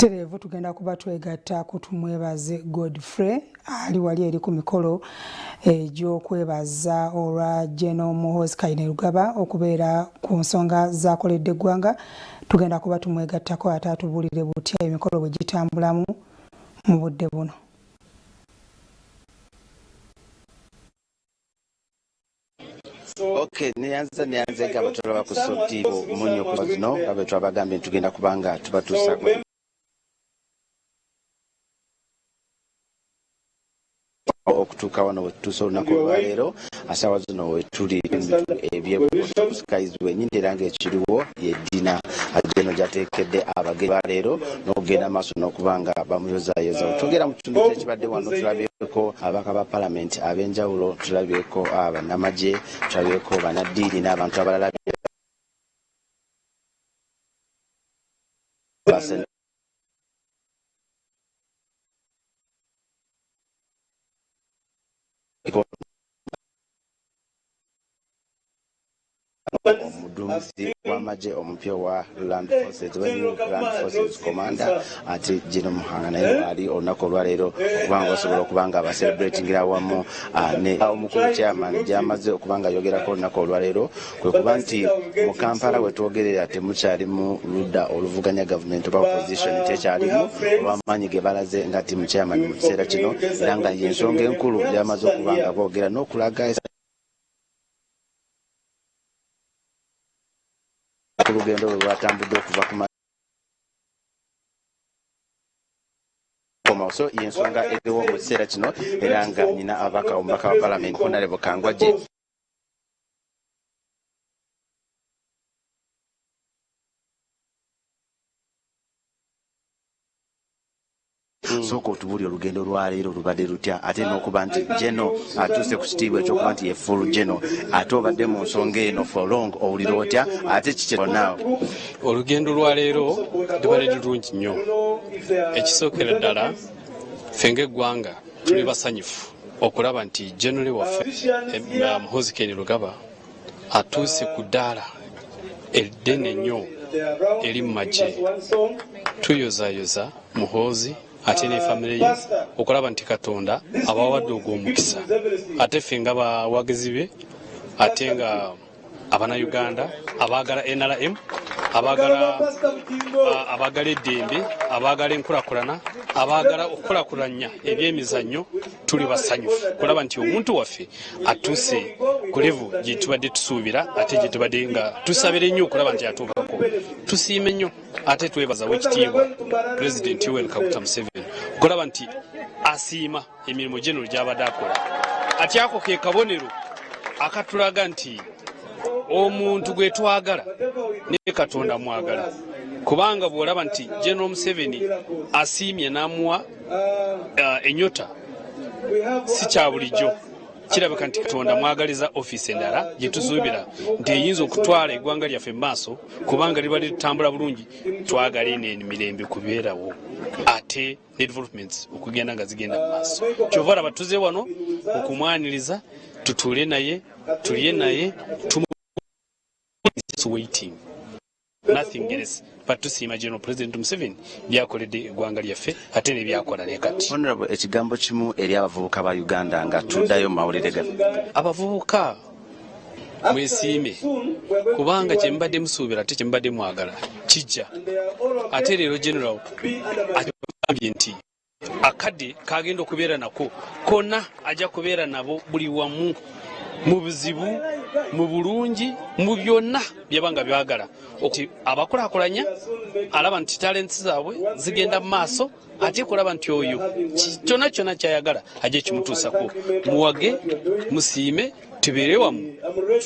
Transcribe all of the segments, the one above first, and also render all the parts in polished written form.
Terevu tugenda kuba twegatta kutumwebaze Godfrey ali wali eri ku mikolo egy'okwebaza olwa General MUHOOZI KAINERUGABA okubeera ku nsonga zakoledde eggwanga. Tugenda kuba tumwegattako ate atubulire butya emikolo bwe gitambulamu mu budde buno. Okay, nianza gaba tulaba ku sotibo munyo ku zino abe twabagambe tugenda kubanga tubatusa okutuka wano wetuso nako lwalero asawa zino wetuli ebyebusikaizwe nyindiranga ekiriwo yedina ageno jatekedde abageni balero n'ogenda maaso n'okubanga bamuyozayoza tugera mu kitundu kyekibadde wano tulabyeko abaka ba parliament ab'enjawulo tulabyeko abannamagye tulabyeko banaddiini n'abantu abalala omudduumizi w'amagye omupya wa Land Forces Commander ati General Muhanga naye wali olunaku olwaleero okubanga basobola okubanga baselebratingira awamu ne omukulu chairman gy'amaze okubanga yogerako olunaku olwaleero kwe kuba nti mu Kampala wetwogerera temukyalimu ludda oluvuganya gavumenti oba opposition tekyalimu olw'amaanyi ge balaze nga timu chairman mu kiseera kino era nga y'ensonga enkulu gy'amaze okubanga boogera n'okulaga olugendo lwe lwatambudde okuva ku so y'ensonga eriwo mu kiseera kino era nga nyina abaka omubaka wa palamenti Honorable Kangwagye sooka otubuli olugendo lwaleero lubadde lutya ate n'okuba nti Geno atuuse ku kitiibwa ekyokuba nti ye full Geno ate obadde mu nsonga eno for long owulira otya ate kikyenawe olugendo lwaleero lubadde lulungi nnyo ekisookera ddala ffe ng'eggwanga tuli basanyufu okulaba nti General waffe MUHOOZI KAINERUGABA atuuse ku ddaala eddene nnyo eri mu magye tuyozayoza MUHOOZI ate ne family ye okulaba nti Katonda abawadde ogw'omukisa ate ffe nga bawagizi be ate nga Abannayuganda abaagala NRM abaagala eddembe abaagala enkulaakulana abaagala okukulaakulanya ebyemizannyo tuli basanyufu kulaba nti omuntu waffe atuuse ku level gye tubadde tusuubira ate gye tubadde nga tusabire nnyo okulaba nti atuukako tusiime nnyo ate twebaza w'ekitiibwa President Yoweri Kaguta Museveni okulaba nti asiima emirimu gyeno gy'abadde akola ati ako ke kabonero akatulaga nti omuntu gwe twagala ne Katonda mwagala kubanga bw'olaba nti General Museveni asiimye n'amuwa enyota si kya bulijjo kirabika nti Katonda mwagaliza office endala gye tusuubira nti eyinza okutwala eggwanga lyaffe mu maaso kubanga liba litambula bulungi twagala emirembe kubeerawo ate ne developments okugenda nga zigenda mu maaso kyova olaba tuze wano okumwaniriza tutuule naye tulye naye waiting nothing else but to see General President Museveni byakoledde eggwanga lyaffe ate ne byakola ne kati. Honorable ekigambo kimu eri abavubuka ba Uganda nga tuddayo mu mawulire gaffe abavubuka mwesiime kubanga kye mbadde musuubira ate kye mbadde mwagala kijja ate leero General atugambye nti akadde kagenda okubeera nako konna ajja kubeera nabo buli wamu mu buzibu mu bulungi mu byonna byabanga byagala okuti abakulaakulanya alaba nti talents zaabwe zigenda mu maaso ate kulaba nti oyo kyonna kyonna kyayagala ajja kimutuusako muwage musiime tubeere wamu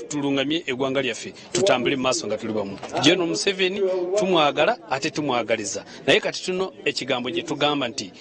tulungamye eggwanga lyaffe tutambule mu maaso nga tuli wamu General Museveni tumwagala ate tumwagaliza naye kati tuno ekigambo gye tugamba nti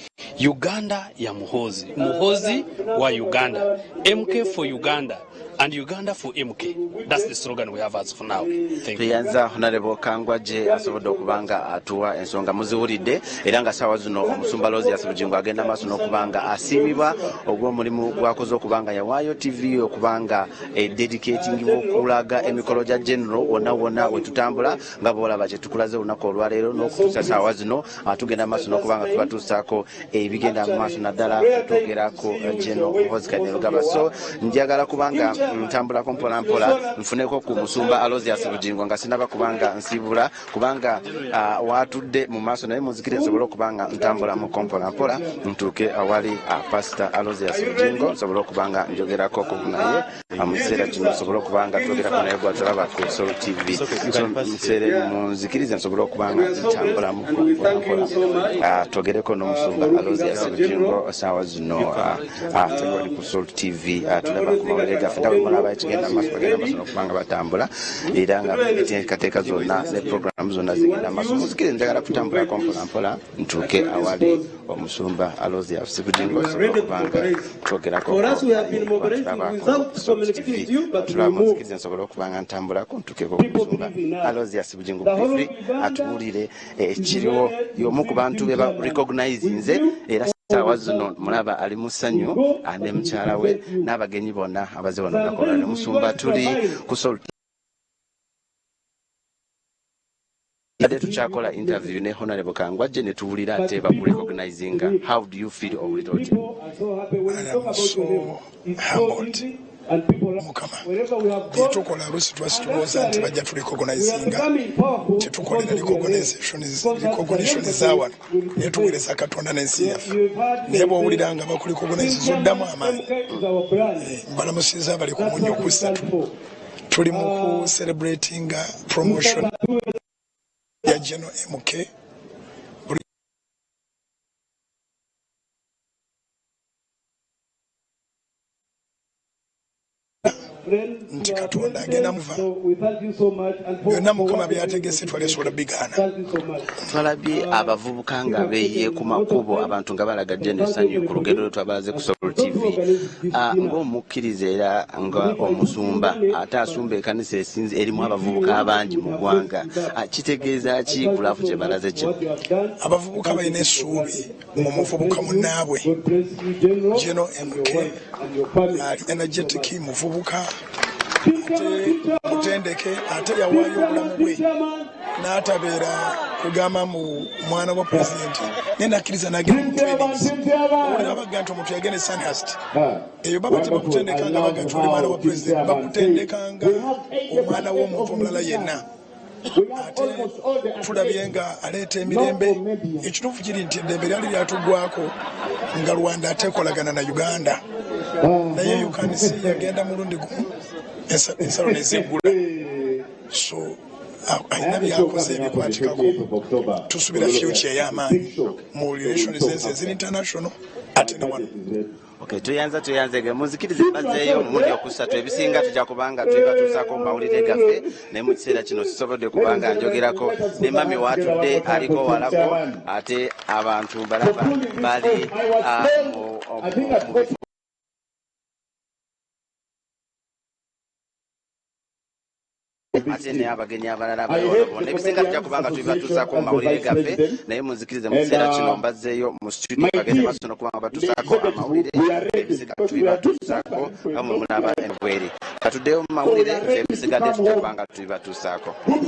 Uganda ya MUHOOZI wa Uganda MK for Uganda and Uganda for MK. That's the slogan we have as for now. Thank you. Tuyanza Honorable Kangwaje asobodde okubanga atuwa ensonga muziwulidde era nga ssaawa zino omusumba Alozias Bugingo agenda maaso n'okubanga asiimibwa ogw'omulimu gwakoze okubanga yawaayo TV okubanga dedicating okulaga emikolo gya general wonna we tutambula nga boolaba kye tukulaze olunaku olwaleero n'okutuusa ssaawa zino tugenda maaso n'okubanga tubatuusaako ebigenda mu maaso naddala twogerako General MUHOOZI KAINERUGABA. So njagala kubanga ntambulako mpolampola nfuneko ku musumba Alozias Bugingo nga sinaba kubanga nsibula kubanga watudde mu maaso naye muzikire nsobole okubanga ntambula mu mpolampola ntuuke awali Pastor Alozias Bugingo nsobole okubanga njogerako ko naye mu kiseera kino nsobole okubanga twogerako naye gwatulaba ku Soul TV. So musere munzikirize nsobole okubanga ntambula mu mpolampola twogereko n'omusumba Alozias Bugingo ssaawa zino tewali ku Soul TV tulaba ku mawulire gaffe nga bwe mulaba ekigenda maaso bagenda maaso n'okubanga batambula era nga enteekateeka zonna ne programu zonna zigenda maaso. Muzikire njagala kutambulako mpolampola ntuuke awali omusumba Alozias Bugingo okubanga twogerako muzikirize nsobole okubanga ntambulako ntuukeko omusumba Alozias Bugingo briefly atubuulire ekiriwo y'omu ku bantu be ba recognizinze era ssaawa zino mulaba ali mu ssanyu ne mukyala we n'abagenyi bonna abaze wano nakola ne musumba tuli ku Soul Ade tuchakola interview ne Honorable Kangwaje ne tuwulira ate bakurecognizinga. How do you feel of it all? I am so humbled. Mukama tukola lusi twasituloza nti bajja turecognizinga tetukolera recognition zawa naye tuweereza Katonda n'ensi yaffe naye bw'owulira nga bakurecognize oddamu amaanyi. Mbalamusiza abali ku Munyo ku ssatu tuli mu ku celebrating promotion ya General MK nti Katonda agenda muva byonna Mukama byategese twalesobola bigaana. Twalabye abavubuka nga beeye ku makubo abantu nga balagadde n'essanyu ku lugendo lwe twabalaze ku Soul TV ng'omukkiriza era nga omusumba ate asumba ekkanisa esinzi erimu abavubuka abangi mu ggwanga kitegeeza ki ku laafu kye balaze kino? Abavubuka balina essuubi mu muvubuka munnaabwe General MK ali energetic muvubuka mutendeke ate yawaayo obulamu bwe n'atabeera kugamba mu mwana wa pulezidenti naye nakkiriza n'agenda mu trainings olera baga nti omuntu yagenda Sandhurst eyo baba tebakutendekanga baga nti oli mwana wa pulezidenti bakutendekanga omwana w'omuntu omulala yenna. Ate tulabye nga aleeta emirembe ekituufu kiri nti eddembe lyali lyatuggwako nga Rwanda ateekolagana na Uganda naye yukanisi yagenda mulundi gumu ensalo nezeggula. So alina byakoze ebikwatikako tusubira future ey'amaanyi mu relations ensi eziri international ate ne wano. Okay, tuyanzege muzikirize bazzeeyo muli okusatu ebisinga tujja kubanga tubatuusaako mu mawulire gaffe naye mu kiseera kino sisobodde kubanga njogerako ne mami watudde aliko walako ate abantu balaba bali mu bifo ate ne abagenyi abalala bonna ebisinga tujja kubanga tubatuusaako mu mawulire gaffe naye muzikirize mu kiseera kino mbazzeeyo mu studio bagende maaso n'okubanga batuusaako amawulire ebisinga tubibatuusaako nga mwe mulaba bweri katuddeyo mu mawulire ebisigadde tujja kubanga tubibatuusaako.